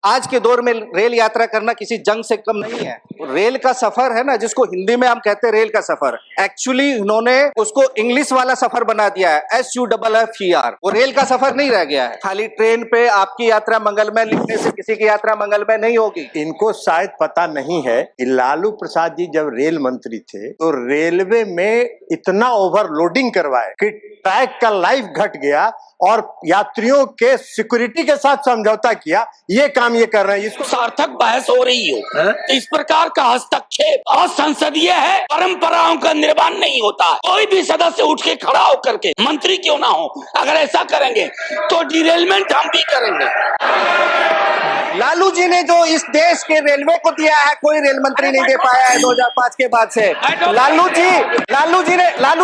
आज के दौर में रेल यात्रा करना किसी जंग से कम नहीं है। रेल का सफर है ना, जिसको हिंदी में हम कहते हैं रेल का सफर, एक्चुअली उन्होंने उसको इंग्लिश वाला सफर बना दिया है, SUFFER। वो रेल का सफर नहीं रह गया है। खाली ट्रेन पे आपकी यात्रा मंगलमय लिखने से किसी की यात्रा मंगलमय नहीं होगी। इनको शायद पता नहीं है कि लालू प्रसाद जी जब रेल मंत्री थे तो रेलवे में इतना ओवरलोडिंग करवाए कि ट्रैक का लाइफ घट गया और यात्रियों के सिक्योरिटी के साथ समझौता किया। ये काम ये कर रहे हैं, इसको सार्थक बहस हो रही हो तो इस प्रकार का हस्तक्षेप असंसदीय है। परंपराओं का निर्माण नहीं होता। कोई भी सदस्य उठ के खड़ा होकर के, मंत्री क्यों ना हो, अगर ऐसा करेंगे तो डिरेलमेंट हम भी करेंगे। लालू जी ने जो इस देश के रेलवे को दिया है, कोई रेल मंत्री नहीं दे पाया है 2005 के बाद से। लालू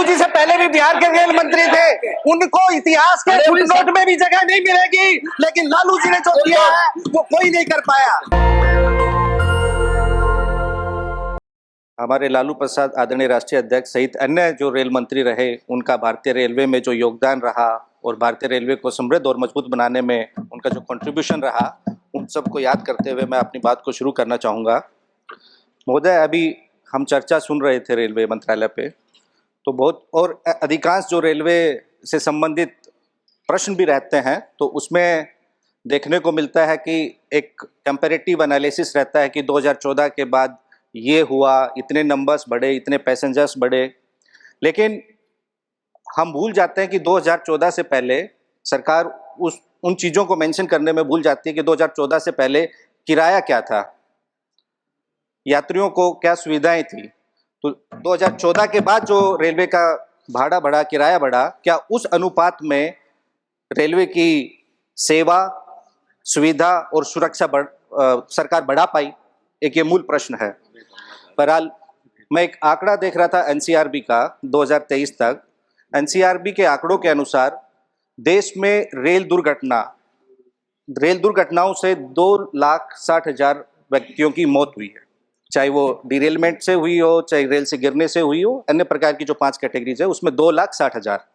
जी से पहले भी बिहार के रेल मंत्री थे, उनको इतिहास के फुटनोट में भी जगह नहीं मिलेगी, लेकिन लालू जी ने जो दिया है वो कोई नहीं कर पाया। हमारे लालू प्रसाद आदरणीय राष्ट्रीय अध्यक्ष सहित अन्य जो रेल मंत्री रहे, उनका भारतीय रेलवे में जो योगदान रहा और भारतीय रेलवे को समृद्ध और मजबूत बनाने में उनका जो कंट्रीब्यूशन रहा, उन सबको याद करते हुए मैं अपनी बात को शुरू करना चाहूँगा। महोदय, अभी हम चर्चा सुन रहे थे रेलवे मंत्रालय पे, तो बहुत और अधिकांश जो रेलवे से संबंधित प्रश्न भी रहते हैं, तो उसमें देखने को मिलता है कि एक कंपैरेटिव एनालिसिस रहता है कि 2014 के बाद ये हुआ, इतने नंबर्स बढ़े, इतने पैसेंजर्स बढ़े, लेकिन हम भूल जाते हैं कि 2014 से पहले सरकार उन चीज़ों को मेंशन करने में भूल जाती है कि 2014 से पहले किराया क्या था, यात्रियों को क्या सुविधाएं थी। तो 2014 के बाद जो रेलवे का भाड़ा बढ़ा, किराया बढ़ा, क्या उस अनुपात में रेलवे की सेवा, सुविधा और सुरक्षा सरकार बढ़ा पाई? एक ये मूल प्रश्न है। बहरहाल मैं एक आंकड़ा देख रहा था NCRB का 2023 तक। NCRB के आंकड़ों के अनुसार देश में रेल दुर्घटनाओं से 2,60,000 व्यक्तियों की मौत हुई है, चाहे वो डिरेलमेंट से हुई हो, चाहे रेल से गिरने से हुई हो, अन्य प्रकार की जो 5 कैटेगरीज है उसमें 2,60,000।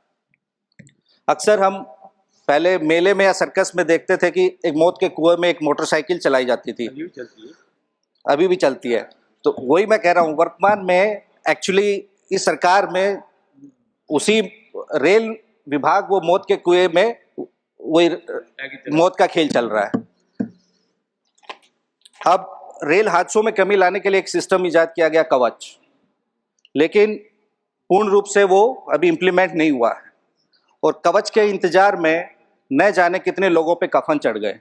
अक्सर हम पहले मेले में या सर्कस में देखते थे कि एक मौत के कुएं में एक मोटरसाइकिल चलाई जाती थी, अभी भी चलती है। तो वही मैं कह रहा हूँ, वर्तमान में एक्चुअली इस सरकार में उसी रेल विभाग वो मौत के कुएं में वही मौत का खेल चल रहा है। अब रेल हादसों में कमी लाने के लिए एक सिस्टम इजाद किया गया, कवच, लेकिन पूर्ण रूप से वो अभी इम्प्लीमेंट नहीं हुआ है और कवच के इंतजार में न जाने कितने लोगों पे कफन चढ़ गए,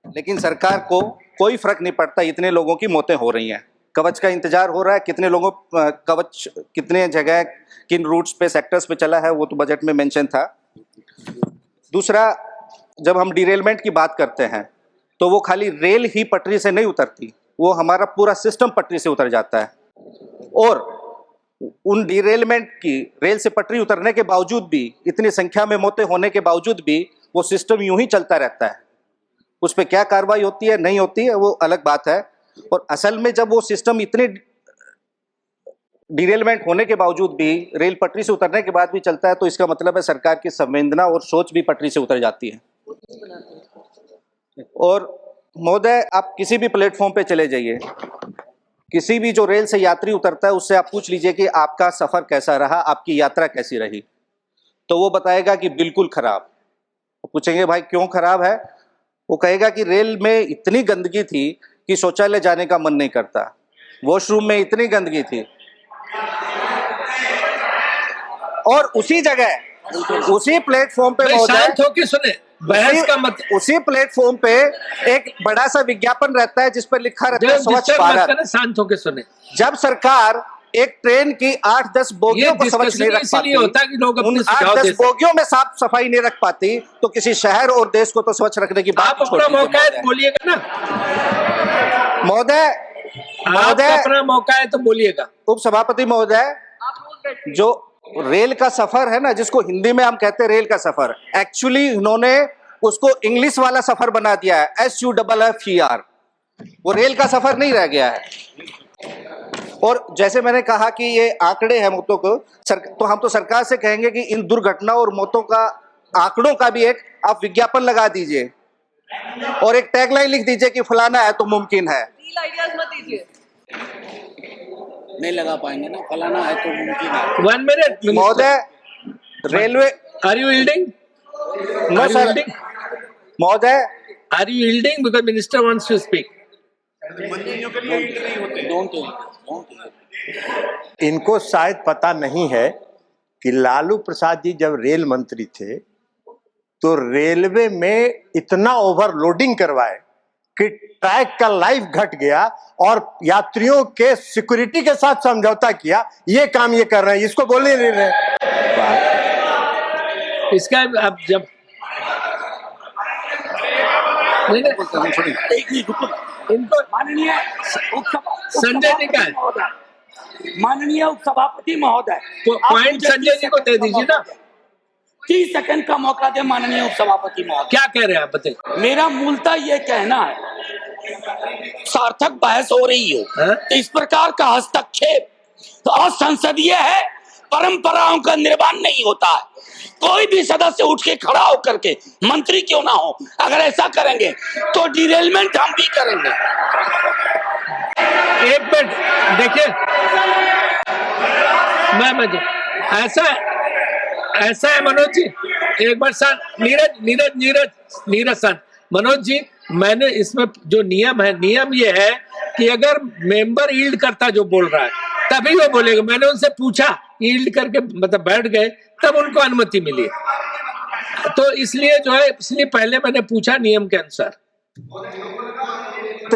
लेकिन सरकार को कोई फर्क नहीं पड़ता, इतने लोगों की मौतें हो रही हैं। कवच का इंतजार हो रहा है, कितने लोगों कवच कितने जगह किन रूट्स पे, सेक्टर्स पे चला है, वो तो बजट में मेंशन था। दूसरा, जब हम डिरेलमेंट की बात करते हैं तो वो खाली रेल ही पटरी से नहीं उतरती, वो हमारा पूरा सिस्टम पटरी से उतर जाता है। और उन डिरेलमेंट की, रेल से पटरी उतरने के बावजूद भी, इतनी संख्या में मौतें होने के बावजूद भी वो सिस्टम यूं ही चलता रहता है। उस पर क्या कार्रवाई होती है, नहीं होती है, वो अलग बात है। और असल में जब वो सिस्टम इतने डिरेलमेंट होने के बावजूद भी, रेल पटरी से उतरने के बाद भी चलता है, तो इसका मतलब है सरकार की संवेदना और सोच भी पटरी से उतर जाती है। और महोदय, आप किसी भी प्लेटफॉर्म पे चले जाइए, किसी भी जो रेल से यात्री उतरता है उससे आप पूछ लीजिए कि आपका सफर कैसा रहा, आपकी यात्रा कैसी रही, तो वो बताएगा कि बिल्कुल खराब। पूछेंगे भाई क्यों खराब है, वो कहेगा कि रेल में इतनी गंदगी थी कि शौचालय जाने का मन नहीं करता, वॉशरूम में इतनी गंदगी थी। और उसी जगह, उसी प्लेटफॉर्म पे शांत होके सुने, बहस का मत, उसी प्लेटफॉर्म पे एक बड़ा सा विज्ञापन रहता है जिस पर लिखा रहता है स्वच्छ भारत। शांत होके सुने। जब सरकार एक ट्रेन की 8-10 बोगियों को स्वच्छ नहीं रख पाती, उन 8-10 बोगियों में साफ सफाई नहीं रख पाती, तो किसी शहर और देश को तो स्वच्छ रखने की बात आप अपना मौका है बोलिएगा ना महोदय। अपना मौका है तो बोलिएगा। उप सभापति महोदय, जो रेल का सफर है ना, जिसको हिंदी में हम कहते हैं रेल का सफर, एक्चुअली उन्होंने उसको इंग्लिश वाला सफर बना दिया है, SUFFER। वो रेल का सफर नहीं रह गया है। और जैसे मैंने कहा कि ये आंकड़े हैं मौतों को, तो हम तो सरकार से कहेंगे कि इन दुर्घटनाओं और मौतों का आंकड़ों का भी एक आप विज्ञापन लगा दीजिए और एक टैगलाइन लिख दीजिए कि फलाना है तो मुमकिन है। डील आइडियाज मत दीजिए। नहीं लगा पाएंगे ना, फलाना है तो मुमकिन है। 1 minute. महोदय, railway Are you yielding? No Are you sir, yielding? महोदय Are you yielding because minister wants to speak? इनको शायद पता नहीं है कि लालू प्रसाद जी जब रेल मंत्री थे तो रेलवे में इतना ओवरलोडिंग करवाए कि ट्रैक का लाइफ घट गया और यात्रियों के सिक्योरिटी के साथ समझौता किया। ये काम ये कर रहे हैं, इसको बोलने नहीं रहे। इसका अब जब नहीं, इनको माननीय संजय जी का है, माननीय उपसभापति महोदय, तो आप पॉइंट मुझे संजय 30 जी को दे सेकंड का दीजिए मौका ना। दें। 30 सेकंड का मौका दे माननीय उपसभापति महोदय। क्या कह रहे हैं आप बताइए। मेरा मूलतः ये कहना है, सार्थक बहस हो रही हो हाँ? तो इस प्रकार का हस्तक्षेप तो असंसदीय है, परंपराओं का निर्माण नहीं होता है। कोई भी सदस्य उठ के खड़ा होकर के, मंत्री क्यों ना हो, अगर ऐसा करेंगे तो डिरेलमेंट हम भी करेंगे। एक मिनट देखिए, मैं तो ऐसा है मनोज जी, एक बार सर नीरज सर, मनोज जी, मैंने इसमें जो नियम है, नियम ये है कि अगर मेंबर यील्ड करता जो बोल रहा है तभी वो बोलेगा। मैंने उनसे पूछा, यील्ड करके मतलब बैठ गए तब उनको अनुमति मिली, तो इसलिए जो है, इसलिए पहले मैंने पूछा नियम के अनुसार।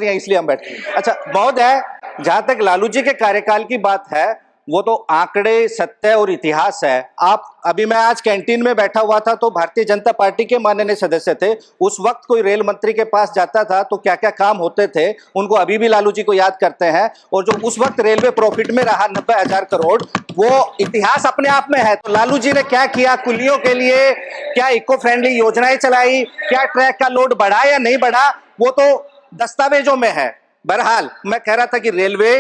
इसलिए हम बैठे। अच्छा महोदय, जहां तक लालू जी के कार्यकाल की बात है, वो तो आंकड़े, सत्य और इतिहास है। आप अभी, मैं आज कैंटीन में बैठा हुआ था तो भारतीय जनता पार्टी के माननीय सदस्य थे, उस वक्त कोई रेल मंत्री के पास जाता था तो क्या क्या काम होते थे उनको अभी भी लालू जी को याद करते हैं। और जो उस वक्त रेलवे प्रॉफिट में रहा 90,000 करोड़, वो इतिहास अपने आप में है। तो लालू जी ने क्या किया कुलियों के लिए, क्या इको फ्रेंडली योजनाएं चलाई, क्या ट्रैक का लोड बढ़ा या नहीं बढ़ा, वो तो दस्तावेजों में है। बहरहाल मैं कह रहा था कि रेलवे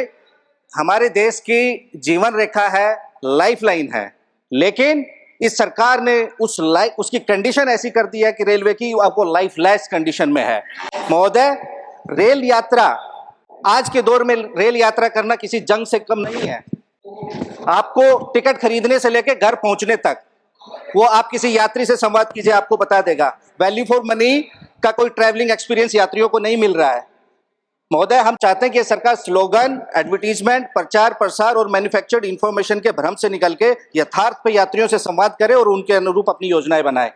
हमारे देश की जीवन रेखा है, लाइफलाइन है, लेकिन इस सरकार ने उसकी कंडीशन ऐसी कर दी है कि रेलवे की आपको लाइफलेस कंडीशन में है। महोदय, रेल यात्रा, आज के दौर में रेल यात्रा करना किसी जंग से कम नहीं है। आपको टिकट खरीदने से लेकर घर पहुंचने तक, वो आप किसी यात्री से संवाद कीजिए, आपको बता देगा। वैल्यू फॉर मनी का कोई ट्रैवलिंग एक्सपीरियंस यात्रियों को नहीं मिल रहा है। महोदय, हम चाहते हैं कि सरकार स्लोगन, एडवर्टीजमेंट, प्रचार प्रसार और मैन्युफैक्चर्ड इंफॉर्मेशन के भ्रम से निकल के यथार्थ पे यात्रियों से संवाद करे और उनके अनुरूप अपनी योजनाएं बनाए।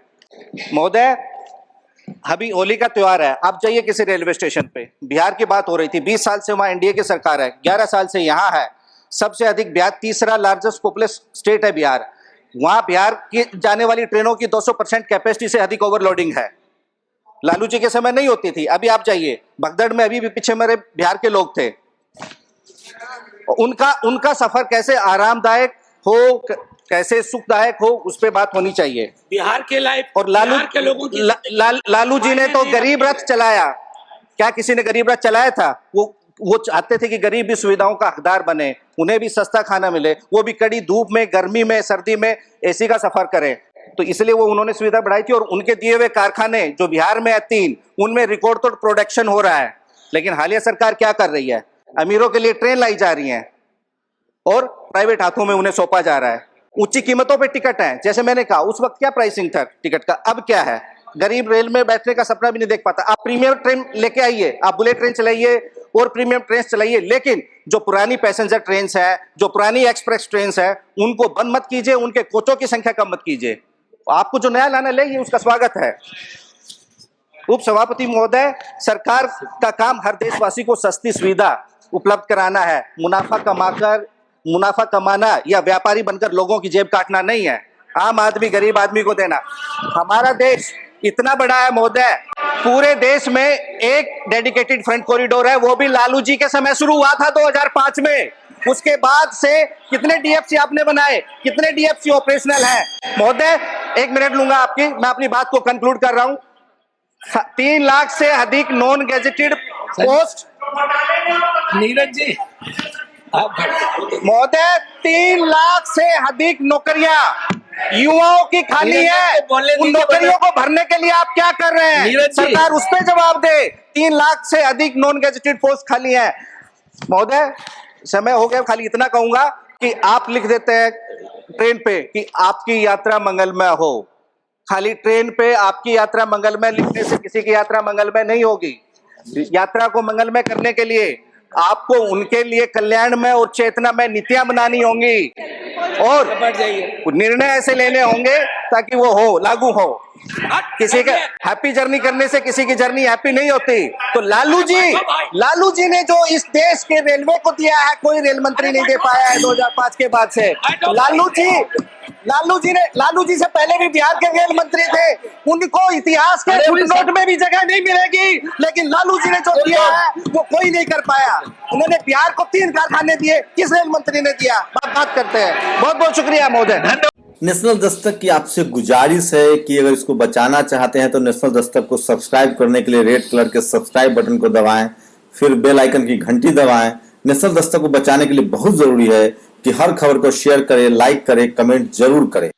महोदय, अभी होली का त्योहार है, आप जाइए किसी रेलवे स्टेशन पे, बिहार की बात हो रही थी, 20 साल से वहां एनडीए की सरकार है, 11 साल से यहाँ है, सबसे अधिक बिहार, तीसरा लार्जेस्ट पॉपुलस स्टेट है बिहार। वहां बिहार की जाने वाली ट्रेनों की 200% कैपेसिटी से अधिक ओवरलोडिंग है। लालू जी के समय नहीं होती थी। अभी आप जाइए भगदड़ में, अभी भी पीछे मेरे बिहार के लोग थे, उनका सफर कैसे आरामदायक हो, कैसे सुखदायक हो, उस पे बात होनी चाहिए। बिहार के लाइफ और लालू जी ने तो गरीब रथ चलाया। क्या किसी ने गरीब रथ चलाया था? वो चाहते थे कि गरीब भी सुविधाओं का हकदार बने, उन्हें भी सस्ता खाना मिले, वो भी कड़ी धूप में, गर्मी में, सर्दी में एसी का सफर करें। तो इसलिए वो उन्होंने सुविधा बढ़ाई थी। और उनके दिए हुए कारखाने जो बिहार में है 3, उनमें रिकॉर्ड तोड़ प्रोडक्शन हो रहा है। लेकिन हालिया सरकार क्या कर रही है? अमीरों के लिए ट्रेन लाई जा रही है और प्राइवेट हाथों में उन्हें सौंपा जा रहा है। ऊंची कीमतों पे टिकट है। जैसे मैंने कहा, उस वक्त क्या प्राइसिंग था टिकट का, अब क्या है? गरीब रेल में बैठने का सपना भी नहीं देख पाता। आप प्रीमियम ट्रेन लेके आइए, आप बुलेट ट्रेन चलाइए और प्रीमियम ट्रेन चलाइए, लेकिन जो पुरानी पैसेंजर ट्रेन है, जो पुरानी एक्सप्रेस ट्रेन है, उनको बंद मत कीजिए, उनके कोचों की संख्या कम मत कीजिए। आपको जो नया लाना ले, उसका स्वागत है। उप सभापति महोदय, सरकार का काम हर देशवासी को सस्ती सुविधा उपलब्ध कराना है। मुनाफा कमाना या व्यापारी बनकर लोगों की जेब काटना नहीं है। आम आदमी, गरीब आदमी को देना। हमारा देश इतना बड़ा है महोदय, पूरे देश में एक डेडिकेटेड फ्रंट कॉरिडोर है, वो भी लालू जी के समय शुरू हुआ था 2005 में। उसके बाद से कितने डीएफसी आपने बनाए, कितने डीएफसी ऑपरेशनल है? महोदय, 1 मिनट लूंगा आपकी, मैं अपनी बात को कंक्लूड कर रहा हूं। 3 लाख से अधिक non gazetted post. Neeraj ji, महोदय, 3 लाख से अधिक नौकरियां युवाओं की खाली नीरज है, जी को बोलने उन दीजिए, नौकरियों को भरने के लिए आप क्या कर रहे हैं? नीरज जी। सरकार उस पे जवाब दे। 3 लाख से अधिक नॉन गैजेटेड पोस्ट खाली है। महोदय, समय हो गया, खाली इतना कहूंगा कि आप लिख देते हैं ट्रेन पे कि आपकी यात्रा मंगलमय हो। खाली ट्रेन पे आपकी यात्रा मंगलमय लिखने से किसी की यात्रा मंगलमय नहीं होगी। यात्रा को मंगलमय करने के लिए आपको उनके लिए कल्याणमय और चेतनामय नीतियां बनानी होंगी और निर्णय ऐसे लेने होंगे ताकि वो हो, लागू हो। किसी के हैप्पी जर्नी करने से किसी की जर्नी हैप्पी नहीं होती। तो लालू जी ने जो इस देश के रेलवे को दिया है, कोई रेल मंत्री नहीं दे पाया है 2005 के बाद से। लालू जी से पहले भी बिहार के रेल मंत्री थे, उनको इतिहास के फुटनोट में भी जगह नहीं मिलेगी, लेकिन लालू जी ने जो दिया है वो कोई नहीं कर पाया। उन्होंने बिहार को 3 कारखाने दिए, किस रेल मंत्री ने दिया? बात करते हैं। बहुत बहुत शुक्रिया महोदय। नेशनल दस्तक की आपसे गुजारिश है कि अगर इसको बचाना चाहते हैं तो नेशनल दस्तक को सब्सक्राइब करने के लिए रेड कलर के सब्सक्राइब बटन को दबाएं, फिर बेल आइकन की घंटी दबाएं। नेशनल दस्तक को बचाने के लिए बहुत जरूरी है कि हर खबर को शेयर करें, लाइक करें, कमेंट जरूर करें।